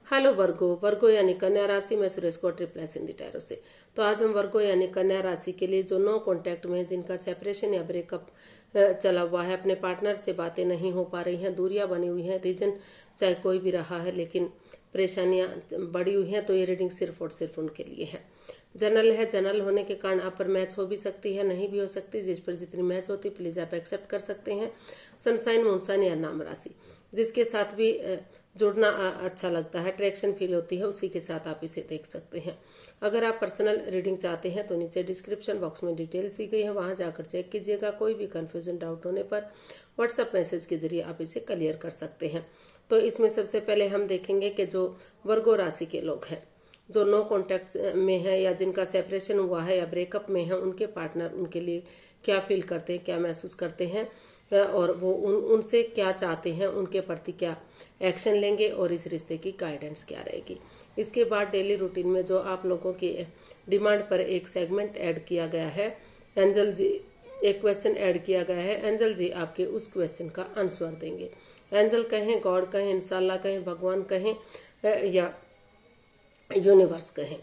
Hello वर्गो। वर्गो यानी कन्या राशि में सुरेश को ट्रिप्लेस इन द टैरो से। तो आज हम वर्गो यानी कन्या राशि के लिए जो नो कांटेक्ट में है, जिनका सेपरेशन या ब्रेकअप चला हुआ है, अपने पार्टनर से बातें नहीं हो पा रही हैं, दूरियां बनी हुई हैं, रीजन चाहे कोई भी रहा है लेकिन परेशानियां बढ़ी हुई हैं, तो ये रीडिंग सिर्फ और सिर्फ उनके लिए है। जनरल है, जनरल होने के कारण आप पर मैच हो भी सकती है, नहीं भी हो सकती। जिस पर जितनी मैच होती प्लीज आप एक्सेप्ट कर सकते हैं। सनसाइन, मूनसाइन या नाम राशि जिसके साथ भी जुड़ना अच्छा लगता है, अट्रैक्शन फील होती है, उसी के साथ आप इसे देख सकते हैं। अगर आप पर्सनल रीडिंग चाहते हैं तो नीचे डिस्क्रिप्शन बॉक्स में डिटेल्स दी गई है, वहां जाकर चेक कीजिएगा। कोई भी कंफ्यूजन, डाउट होने पर व्हाट्सएप मैसेज के जरिए आप इसे क्लियर कर सकते हैं। तो इसमें सबसे पहले हम देखेंगे कि जो वर्गो राशि के लोग हैं, जो नो कॉन्टेक्ट में है या जिनका सेपरेशन हुआ है या ब्रेकअप में है, उनके पार्टनर उनके लिए क्या फील करते हैं, क्या महसूस करते हैं और वो उनसे क्या चाहते हैं, उनके प्रति क्या एक्शन लेंगे और इस रिश्ते की गाइडेंस क्या रहेगी। इसके बाद डेली रूटीन में जो आप लोगों की डिमांड पर एक सेगमेंट ऐड किया गया है, एंजल जी एक क्वेश्चन ऐड किया गया है, एंजल जी आपके उस क्वेश्चन का आंसर देंगे। एंजल कहें, गॉड कहें, इंशाल्लाह कहें, भगवान कहें या यूनिवर्स कहें,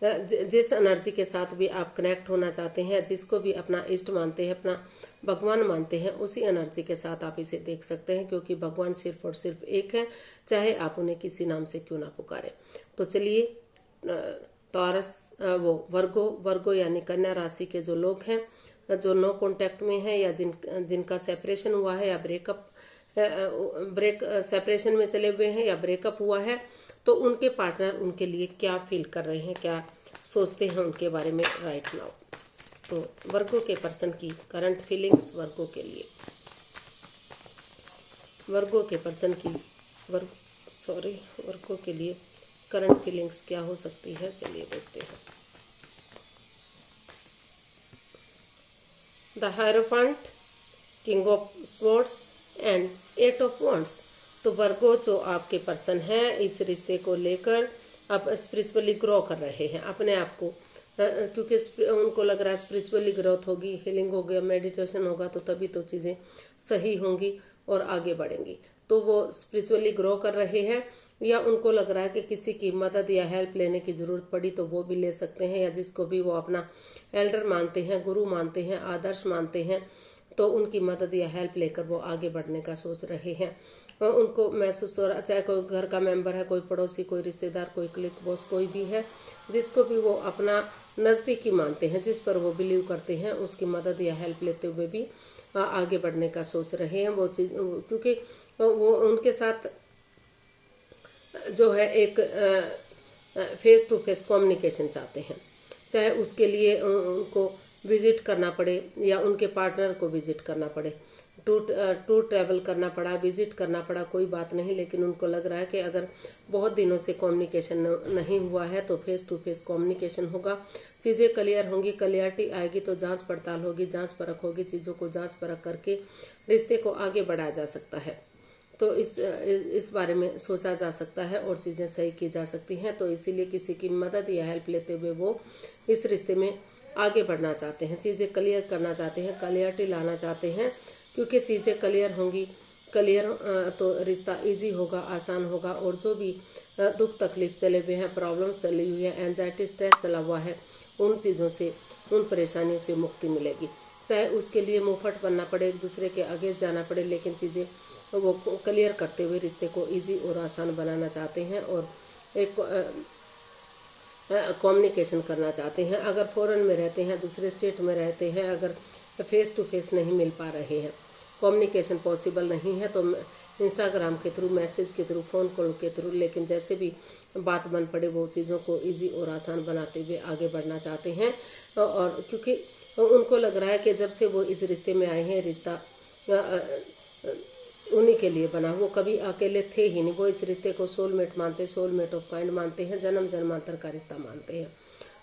जिस एनर्जी के साथ भी आप कनेक्ट होना चाहते हैं, जिसको भी अपना इष्ट मानते हैं, अपना भगवान मानते हैं, उसी एनर्जी के साथ आप इसे देख सकते हैं, क्योंकि भगवान सिर्फ और सिर्फ एक है, चाहे आप उन्हें किसी नाम से क्यों ना पुकारें। तो चलिए, टॉरस वर्गो यानी कन्या राशि के जो लोग हैं, जो नो कॉन्टेक्ट में है या जिनका सेपरेशन हुआ है या सेपरेशन में चले हुए हैं या ब्रेकअप हुआ है, तो उनके पार्टनर उनके लिए क्या फील कर रहे हैं, क्या सोचते हैं उनके बारे में राइट नाउ। तो वर्गो के पर्सन की करंट फीलिंग्स वर्गो के लिए, वर्गो के पर्सन की वर्गो के लिए करंट फीलिंग्स क्या हो सकती है, चलिए देखते हैं। The hierophant, king of swords and 8 of wands. तो वर्गो जो आपके पर्सन है, इस रिश्ते को लेकर आप स्पिरिचुअली ग्रो कर रहे हैं अपने आप को, क्योंकि उनको लग रहा है स्पिरिचुअली ग्रोथ होगी, हीलिंग होगी, मेडिटेशन होगा, तो तभी तो चीजें सही होंगी और आगे बढ़ेंगी। तो वो स्पिरिचुअली ग्रो कर रहे हैं, या उनको लग रहा है कि किसी की मदद या हेल्प लेने की जरूरत पड़ी तो वो भी ले सकते हैं, या जिसको भी वो अपना एल्डर मानते हैं, गुरु मानते हैं, आदर्श मानते हैं, तो उनकी मदद या हेल्प लेकर वो आगे बढ़ने का सोच रहे हैं। उनको महसूस हो रहा, चाहे कोई घर का मेंबर है, कोई पड़ोसी, कोई रिश्तेदार, कोई क्लिक बॉस, कोई भी है, जिसको भी वो अपना नजदीकी मानते हैं, जिस पर वो बिलीव करते हैं, उसकी मदद या हेल्प लेते हुए भी आगे बढ़ने का सोच रहे हैं वो चीज, क्योंकि वो उनके साथ जो है एक फेस टू फेस कम्युनिकेशन चाहते हैं, चाहे उसके लिए उनको विजिट करना पड़े या उनके पार्टनर को विजिट करना पड़े, टूर ट्रैवल करना पड़ा, विजिट करना पड़ा, कोई बात नहीं। लेकिन उनको लग रहा है कि अगर बहुत दिनों से कम्युनिकेशन नहीं हुआ है तो फेस टू फेस कम्युनिकेशन होगा, चीजें क्लियर होंगी, क्लियरिटी आएगी, तो जांच पड़ताल होगी, जांच परख होगी, चीजों को जांच परख करके रिश्ते को आगे बढ़ाया जा सकता है। तो इस बारे में सोचा जा सकता है और चीजें सही की जा सकती हैं। तो इसीलिए किसी की मदद या हेल्प लेते हुए वो इस रिश्ते में आगे बढ़ना चाहते हैं, चीजें क्लियर करना चाहते हैं, क्लियरिटी लाना चाहते हैं, क्योंकि चीजें क्लियर होंगी, क्लियर तो रिश्ता इजी होगा, आसान होगा, और जो भी दुख तकलीफ चले हुए हैं, प्रॉब्लम्स चली हुई है, एंजाइटी, स्ट्रेस चला हुआ है, उन चीजों से, उन परेशानियों से मुक्ति मिलेगी। चाहे उसके लिए मुंहफट बनना पड़े, एक दूसरे के आगे जाना पड़े, लेकिन चीजें वो क्लियर करते हुए रिश्ते को इजी और आसान बनाना चाहते हैं और एक कम्युनिकेशन करना चाहते हैं। अगर फॉरेन में रहते हैं, दूसरे स्टेट में रहते हैं, अगर फेस टू फेस नहीं मिल पा रहे हैं, कम्युनिकेशन पॉसिबल नहीं है, तो इंस्टाग्राम के थ्रू, मैसेज के थ्रू, फोन कॉल के थ्रू, लेकिन जैसे भी बात बन पड़े वो चीज़ों को इजी और आसान बनाते हुए आगे बढ़ना चाहते हैं। और क्योंकि उनको लग रहा है कि जब से वो इस रिश्ते में आए हैं, रिश्ता उन्हीं के लिए बना, वो कभी अकेले थे ही नहीं। वो इस रिश्ते को सोलमेट मानते, सोलमेट ऑफ काइंड मानते हैं, जन्म जन्मांतर का रिश्ता मानते हैं।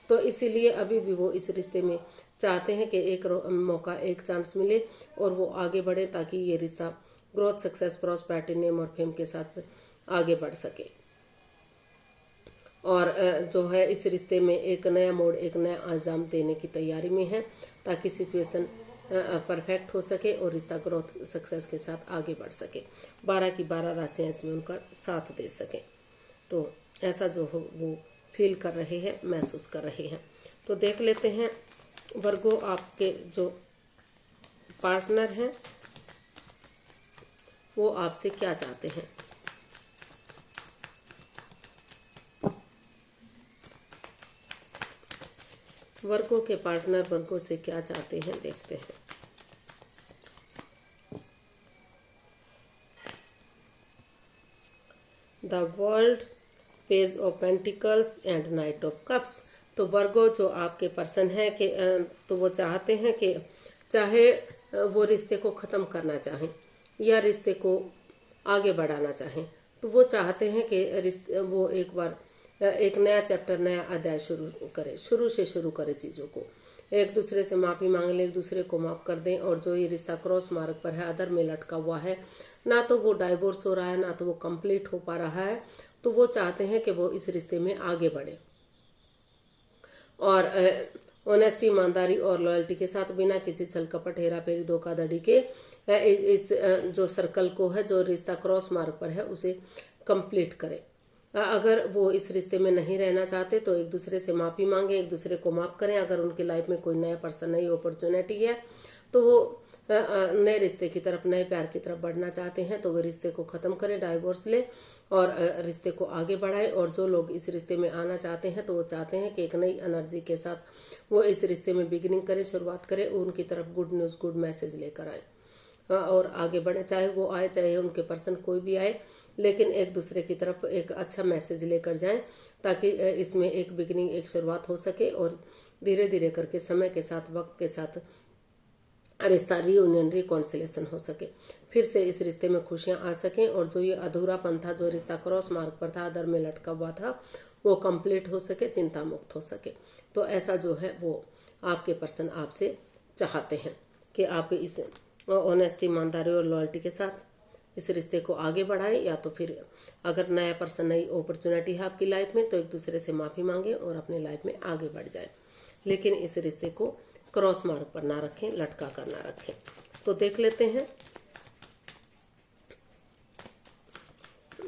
तो इसीलिए अभी भी वो इस रिश्ते में चाहते हैं कि एक मौका, एक चांस मिले और वो आगे बढ़े, ताकि ये रिश्ता ग्रोथ, सक्सेस, प्रॉस्पेरिटी, नेम और फेम के साथ आगे बढ़ सके। और जो है इस रिश्ते में एक नया मोड़, एक नया अंजाम देने की तैयारी में है, ताकि सिचुएशन परफेक्ट हो सके और रिश्ता ग्रोथ, सक्सेस के साथ आगे बढ़ सके। 12 की 12 राशियां इसमें उनका साथ दे सके। तो ऐसा जो हो वो फील कर रहे हैं, महसूस कर रहे हैं। तो देख लेते हैं वर्गो, आपके जो पार्टनर हैं वो आपसे क्या चाहते हैं। वर्गो के पार्टनर वर्गो से क्या चाहते हैं, देखते हैं। The world, page of pentacles and night of cups. तो वर्गो जो आपके पर्सन है कि तो वो चाहते हैं कि चाहे वो रिश्ते को खत्म करना चाहें या रिश्ते को आगे बढ़ाना चाहें, तो वो चाहते हैं कि रिश्ते वो एक बार एक नया चैप्टर, नया अध्याय शुरू से शुरू करे चीजों को। एक दूसरे से माफी मांग ले, एक दूसरे को माफ कर दें। और जो ये रिश्ता क्रॉस मार्ग पर है, अधर में लटका हुआ है, ना तो वो डाइवोर्स हो रहा है, ना तो वो कंप्लीट हो पा रहा है, तो वो चाहते हैं कि वो इस रिश्ते में आगे बढ़े और ऑनेस्टी, ईमानदारी और लॉयल्टी के साथ, बिना किसी छल कपट, हेरा फेरी, धोखाधड़ी के इस जो सर्कल को है, जो रिश्ता क्रॉस मार्ग पर है, उसे कंप्लीट करे। अगर वो इस रिश्ते में नहीं रहना चाहते तो एक दूसरे से माफी मांगे, एक दूसरे को माफ करें। अगर उनकी लाइफ में कोई नया पर्सन, नई अपॉर्चुनिटी है, तो वो नए रिश्ते की तरफ, नए प्यार की तरफ बढ़ना चाहते हैं, तो वो रिश्ते को खत्म करें, डाइवोर्स ले और रिश्ते को आगे बढ़ाए। और जो लोग इस रिश्ते में आना चाहते हैं, तो वो चाहते हैं कि एक नई एनर्जी के साथ वो इस रिश्ते में बिगिनिंग करे, शुरुआत करे, उनकी तरफ गुड न्यूज, गुड मैसेज लेकर आए और आगे बढ़े। चाहे वो आए, चाहे उनके पर्सन कोई भी आए, लेकिन एक दूसरे की तरफ एक अच्छा मैसेज लेकर जाएं, ताकि इसमें एक बिगिनिंग, एक शुरुआत हो सके और धीरे धीरे करके, समय के साथ, वक्त के साथ रिश्ता रियूनियन, रिकॉन्सिलेशन हो सके, फिर से इस रिश्ते में खुशियां आ सकें और जो ये अधूरापन था, जो रिश्ता क्रॉस मार्ग पर था, अधर में लटका हुआ था, वो कंप्लीट हो सके, चिंता मुक्त हो सके। तो ऐसा जो है वो आपके पर्सन आपसे चाहते हैं कि आप इस ऑनेस्टी, ईमानदारी और लॉयल्टी के साथ इस रिश्ते को आगे बढ़ाएं, या तो फिर अगर नया पर्सन, नई अपॉर्चुनिटी है आपकी लाइफ में, तो एक दूसरे से माफी मांगे और अपनी लाइफ में आगे बढ़ जाए, लेकिन इस रिश्ते को क्रॉस मार्ग पर ना रखें, लटका कर ना रखें। तो देख लेते हैं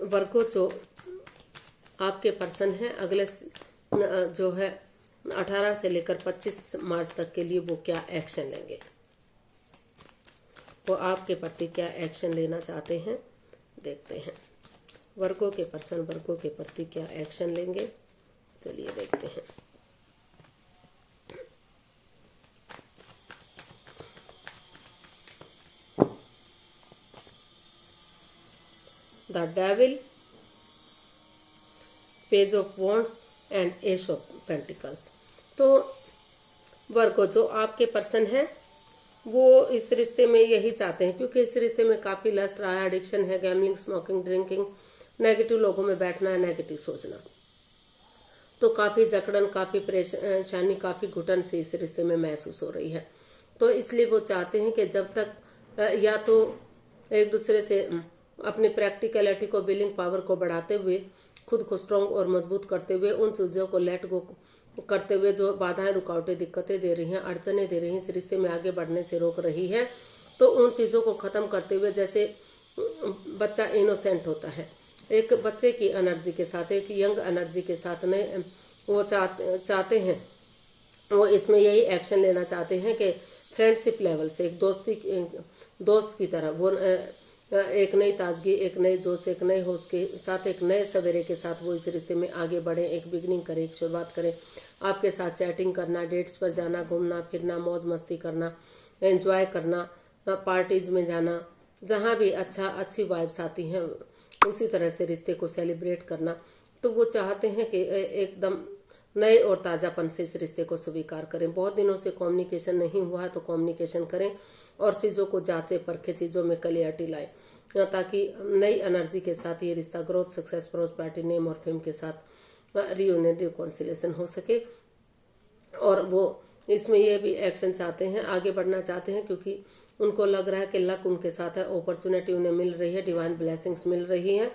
वर्गो, जो आपके पर्सन है, अगले जो है 18 से लेकर 25 मार्च तक के लिए वो क्या एक्शन लेंगे, वो आपके प्रति क्या एक्शन लेना चाहते हैं, देखते हैं। वर्गो के पर्सन वर्गो के प्रति क्या एक्शन लेंगे, चलिए देखते हैं। The devil, page of wands and S of pentacles. तो वर्गो, जो आपके पर्सन है, वो इस रिश्ते में यही चाहते हैं, क्योंकि इस रिश्ते में काफी लस्ट रहा है, एडिक्शन है, गैम्बलिंग, स्मोकिंग, ड्रिंकिंग, नेगेटिव लोगों में बैठना है, नेगेटिव सोचना, तो काफी जकड़न, काफी परेशानी, काफी घुटन से इस रिश्ते में महसूस हो रही है। तो इसलिए वो चाहते हैं कि जब तक या तो एक दूसरे से अपनी प्रैक्टिकलिटी को, बिलिंग पावर को बढ़ाते हुए, खुद को स्ट्रांग और मजबूत करते हुए, उन चीजों को लेट गो करते हुए जो बाधाएं, रुकावटें, दिक्कतें दे रही हैं, अड़चने दे रही हैं, इस रिश्ते में आगे बढ़ने से रोक रही है, तो उन चीजों को खत्म करते हुए, जैसे बच्चा इनोसेंट होता है, एक बच्चे की एनर्जी के साथ, एक यंग एनर्जी के साथ ने वो चाहते हैं, वो इसमें यही एक्शन लेना चाहते हैं कि फ्रेंडशिप लेवल से, एक दोस्त की तरह वो एक नई ताजगी, एक नए जोश, एक नए होश के साथ, एक नए सवेरे के साथ वो इस रिश्ते में आगे बढ़े, एक बिगनिंग करें, एक शुरुआत करें। आपके साथ चैटिंग करना, डेट्स पर जाना, घूमना फिरना, मौज मस्ती करना, एंजॉय करना, पार्टीज में जाना, जहाँ भी अच्छी वाइब्स आती हैं, उसी तरह से रिश्ते को सेलिब्रेट करना। तो वो चाहते हैं कि एकदम नए और ताजापन से इस रिश्ते को स्वीकार करें। बहुत दिनों से कम्युनिकेशन नहीं हुआ है तो कम्युनिकेशन करें और चीजों को जांचे परखे, चीजों में क्लियरिटी लाए, ताकि नई एनर्जी के साथ ये रिश्ता ग्रोथ, सक्सेस, प्रॉस्पेरिटी, नेम और फेम के साथ रियूनियन, रिकॉन्सिलेशन हो सके। और वो इसमें ये भी एक्शन चाहते हैं, आगे बढ़ना चाहते हैं, क्योंकि उनको लग रहा है कि लक उनके साथ है, अपॉर्चुनिटी उन्हें मिल रही है, डिवाइन ब्लेसिंग्स मिल रही हैं।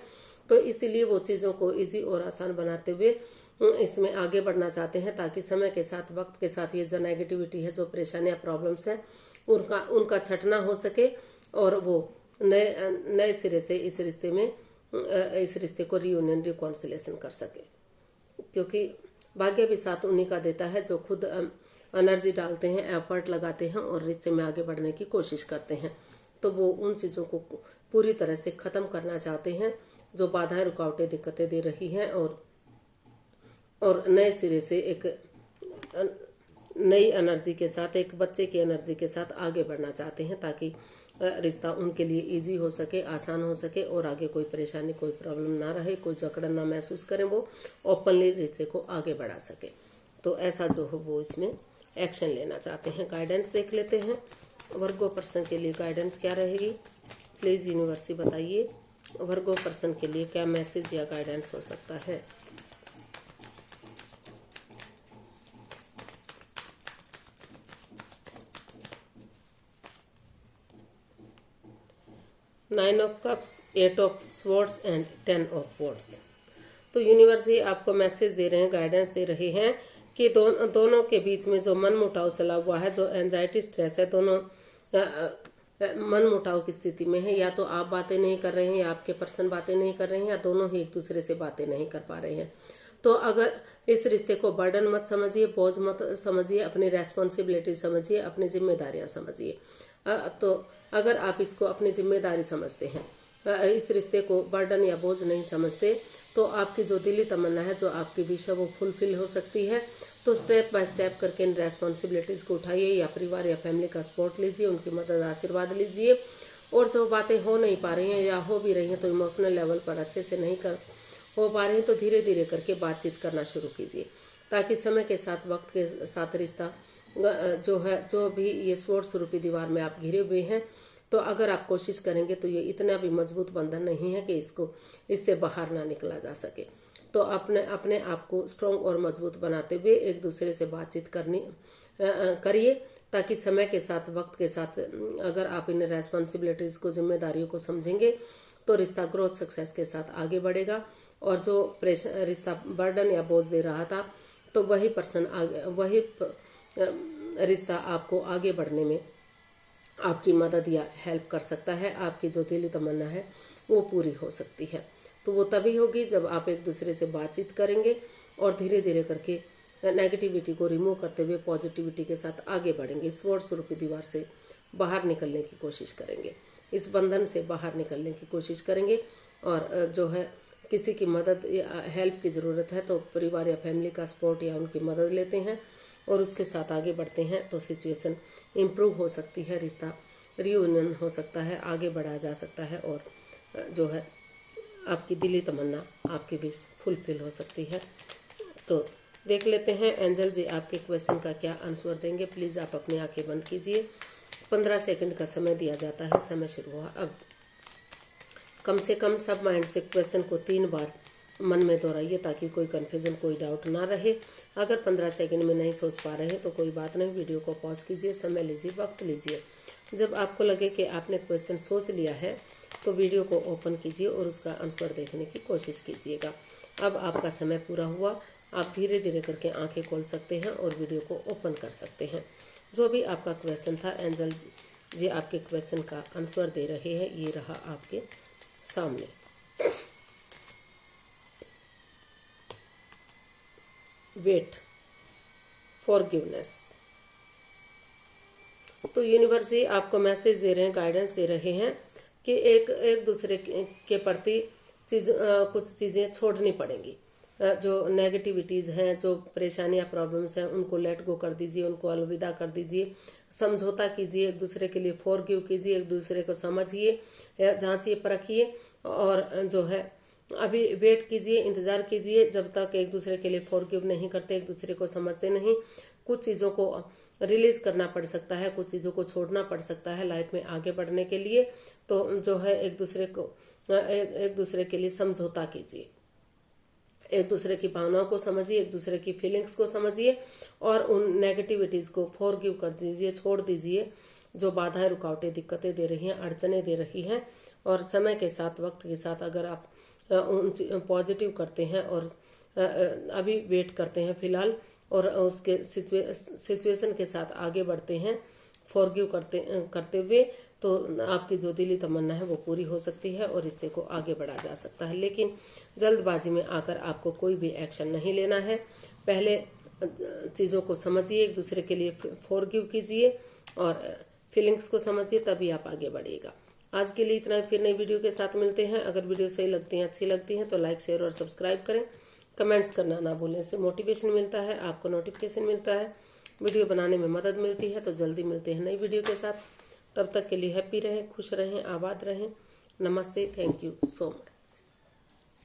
तो इसीलिए वो चीजों को इजी और आसान बनाते हुए इसमें आगे बढ़ना चाहते हैं, ताकि समय के साथ, वक्त के साथ ये जो नेगेटिविटी है, जो परेशानियां, प्रॉब्लम्स हैं, उनका छटना हो सके और वो नए सिरे से इस रिश्ते में इस रिश्ते को रियूनियन रिकॉन्सिलेशन कर सके, क्योंकि भाग्य भी साथ उन्हीं का देता है जो खुद एनर्जी डालते हैं, एफर्ट लगाते हैं और रिश्ते में आगे बढ़ने की कोशिश करते हैं। तो वो उन चीजों को पूरी तरह से खत्म करना चाहते हैं जो बाधाएं, रुकावटें, दिक्कतें दे रही हैं, और नए सिरे से एक नई एनर्जी के साथ, एक बच्चे की एनर्जी के साथ आगे बढ़ना चाहते हैं, ताकि रिश्ता उनके लिए इजी हो सके, आसान हो सके और आगे कोई परेशानी, कोई प्रॉब्लम ना रहे, कोई जकड़न ना महसूस करें, वो ओपनली रिश्ते को आगे बढ़ा सके। तो ऐसा जो हो वो इसमें एक्शन लेना चाहते हैं। गाइडेंस देख लेते हैं, वर्गो पर्सन के लिए गाइडेंस क्या रहेगी, प्लीज यूनिवर्सिटी बताइए वर्गो पर्सन के लिए क्या मैसेज या गाइडेंस हो सकता है। Nine of cups, 8 of swords and 10 of wards. तो यूनिवर्सिटी आपको मैसेज दे रहे हैं, गाइडेंस दे रहे हैं कि दोनों के बीच में जो मन मुटाव चला हुआ है, जो एंजाइटी, स्ट्रेस है, दोनों मन मुटाव की स्थिति में है। या तो आप बातें नहीं कर रहे हैं या आपके पर्सन बातें नहीं कर रहे हैं, या दोनों ही एक दूसरे से बातें नहीं कर पा रहे हैं। तो अगर इस रिश्ते को बर्डन मत समझिए, बोझ मत समझिए, अपनी रेस्पॉन्सिबिलिटी समझिए, अपनी जिम्मेदारियां समझिए। तो अगर आप इसको अपनी जिम्मेदारी समझते हैं, इस रिश्ते को बर्डन या बोझ नहीं समझते, तो आपकी जो दिली तमन्ना है, जो आपकी विश है, वो फुलफिल हो सकती है। तो स्टेप बाय स्टेप करके इन रेस्पॉन्सिबिलिटीज को उठाइए, या परिवार या फैमिली का सपोर्ट लीजिए, उनकी मदद, आशीर्वाद लीजिए। और जो बातें हो नहीं पा रही हैं या हो भी रही हैं तो इमोशनल लेवल पर अच्छे से नहीं हो पा रही हैं, तो धीरे धीरे करके बातचीत करना शुरू कीजिए, ताकि समय के साथ, वक्त के साथ रिश्ता जो है, जो भी ये स्वॉर्ड्स रूपी दीवार में आप घिरे हुए हैं, तो अगर आप कोशिश करेंगे तो ये इतना भी मजबूत बंधन नहीं है कि इससे बाहर ना निकला जा सके। तो अपने आप को स्ट्रॉन्ग और मजबूत बनाते हुए एक दूसरे से बातचीत करिए, ताकि समय के साथ, वक्त के साथ अगर आप इन रेस्पॉन्सिबिलिटीज को, जिम्मेदारियों को समझेंगे, तो रिश्ता ग्रोथ, सक्सेस के साथ आगे बढ़ेगा। और जो रिश्ता बर्डन या बोझ दे रहा था, तो वही रिश्ता आपको आगे बढ़ने में आपकी मदद या हेल्प कर सकता है। आपकी जो दिली तमन्ना है वो पूरी हो सकती है। तो वो तभी होगी जब आप एक दूसरे से बातचीत करेंगे और धीरे धीरे करके नेगेटिविटी को रिमूव करते हुए पॉजिटिविटी के साथ आगे बढ़ेंगे। स्वॉर्ड्स रूपी दीवार से बाहर निकलने की कोशिश करेंगे, इस बंधन से बाहर निकलने की कोशिश करेंगे। और जो है, किसी की मदद या हेल्प की ज़रूरत है तो परिवार या फैमिली का सपोर्ट या उनकी मदद लेते हैं और उसके साथ आगे बढ़ते हैं, तो सिचुएशन इम्प्रूव हो सकती है, रिश्ता रियूनियन हो सकता है, आगे बढ़ाया जा सकता है, और जो है आपकी दिली तमन्ना, आपकी विश फुलफिल हो सकती है। तो देख लेते हैं एंजल जी आपके क्वेश्चन का क्या आंसर देंगे। प्लीज़ आप अपनी आंखें बंद कीजिए। 15 सेकंड का समय दिया जाता है। समय शुरू हुआ। अब कम से कम सब माइंड से क्वेश्चन को 3 बार मन में दोहराइए, ताकि कोई कंफ्यूजन, कोई डाउट ना रहे। अगर 15 सेकंड में नहीं सोच पा रहे हैं तो कोई बात नहीं, वीडियो को पॉज कीजिए, समय लीजिए, वक्त लीजिए। जब आपको लगे कि आपने क्वेश्चन सोच लिया है तो वीडियो को ओपन कीजिए और उसका आंसर देखने की कोशिश कीजिएगा। अब आपका समय पूरा हुआ। आप धीरे धीरे करके आंखें खोल सकते हैं और वीडियो को ओपन कर सकते हैं। जो भी आपका क्वेश्चन था, एंजल जी आपके क्वेश्चन का आंसर दे रहे हैं। ये रहा आपके सामने। Wait, forgiveness. तो यूनिवर्स जी आपको मैसेज दे रहे हैं, गाइडेंस दे रहे हैं कि एक दूसरे के प्रति कुछ चीजें छोड़नी पड़ेंगी। जो नेगेटिविटीज हैं, जो परेशानियां, प्रॉब्लम्स हैं, उनको लेट गो कर दीजिए, उनको अलविदा कर दीजिए। समझौता कीजिए, एक दूसरे के लिए फॉरगिव कीजिए, एक दूसरे को समझिए, जांचिए, परखिए। और जो है अभी वेट कीजिए, इंतजार कीजिए जब तक एक दूसरे के लिए फॉरगिव नहीं करते, एक दूसरे को समझते नहीं। कुछ चीजों को रिलीज करना पड़ सकता है, कुछ चीजों को छोड़ना पड़ सकता है लाइफ में आगे बढ़ने के लिए। तो जो है एक दूसरे के लिए समझौता कीजिए, एक दूसरे की भावनाओं को समझिए, एक दूसरे की फीलिंग्स को समझिए और उन नेगेटिविटीज को फॉरगिव कर दीजिए, छोड़ दीजिए जो बाधाएं, रुकावटें, दिक्कतें दे रही हैं, अड़चने दे रही हैं। और समय के साथ, वक्त के साथ अगर आप पॉजिटिव करते हैं और अभी वेट करते हैं फिलहाल, और उसके सिचुएशन के साथ आगे बढ़ते हैं फॉरगिव करते हुए, तो आपकी जो दिली तमन्ना है वो पूरी हो सकती है और रिश्ते को आगे बढ़ाया जा सकता है। लेकिन जल्दबाजी में आकर आपको कोई भी एक्शन नहीं लेना है। पहले चीजों को समझिए, एक दूसरे के लिए फॉरगिव कीजिए और फीलिंग्स को समझिए, तभी आप आगे बढ़िएगा। आज के लिए इतना ही, फिर नई वीडियो के साथ मिलते हैं। अगर वीडियो सही लगती है, अच्छी लगती है तो लाइक, शेयर और सब्सक्राइब करें। कमेंट्स करना ना भूलें, इससे मोटिवेशन मिलता है, आपको नोटिफिकेशन मिलता है, वीडियो बनाने में मदद मिलती है। तो जल्दी मिलते हैं नई वीडियो के साथ। तब तक के लिए हैप्पी रहें, खुश रहें, आबाद रहें। नमस्ते, थैंक यू सो मच।